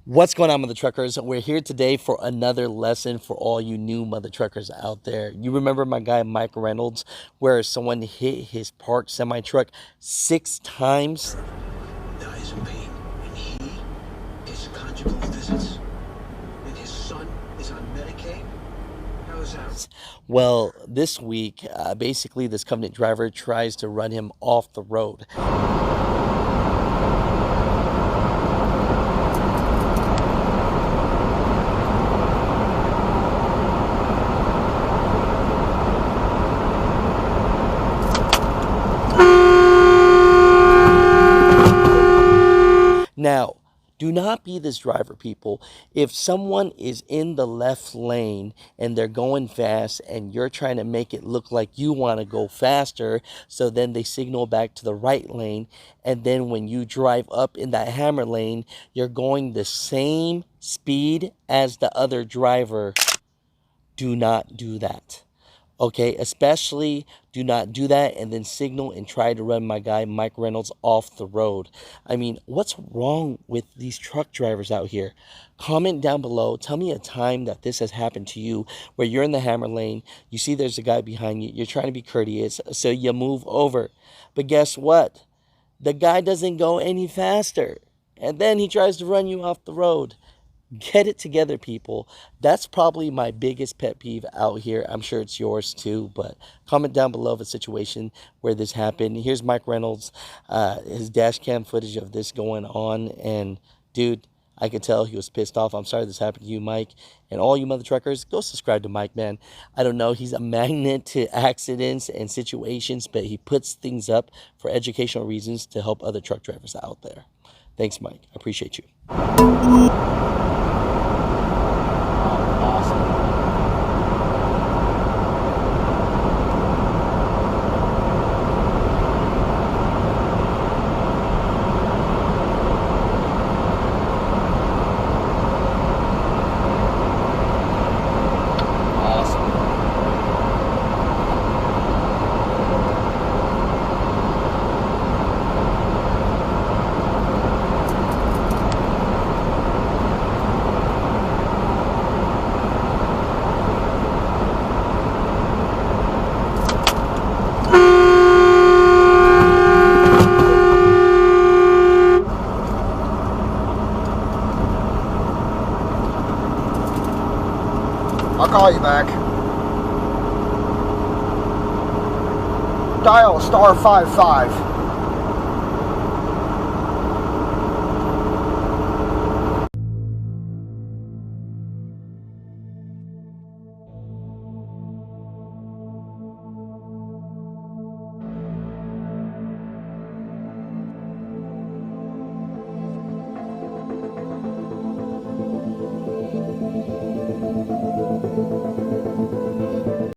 What's going on, mother truckers? We're here today for another lesson for all you new mother truckers out there. You remember my guy Mike Reynolds, where someone hit his parked semi truck 6 times? Dies in pain, and he gets conjugal visits, and his son is on Medicaid. How is that? Well, this week, basically, this Covenant driver tries to run him off the road. Now, do not be this driver, people. If someone is in the left lane and they're going fast and you're trying to make it look like you want to go faster, so then they signal back to the right lane, and then when you drive up in that hammer lane, you're going the same speed as the other driver. Do not do that. Okay, especially do not do that and then signal and try to run my guy Mike Reynolds off the road. I mean, what's wrong with these truck drivers out here? Comment down below. Tell me a time that this has happened to you where you're in the hammer lane, you see there's a guy behind you, you're trying to be courteous, so you move over. But guess what? The guy doesn't go any faster, and then he tries to run you off the road. Get it together, people. That's probably my biggest pet peeve out here. I'm sure it's yours too, but comment down below of a situation where this happened. Here's Mike Reynolds, his dash cam footage of this going on, and dude, I could tell he was pissed off. I'm sorry this happened to you, Mike. And all you mother truckers, go subscribe to Mike, man. I don't know, he's a magnet to accidents and situations, but he puts things up for educational reasons to help other truck drivers out there. Thanks, Mike. I appreciate you. I'll call you back. Dial *55.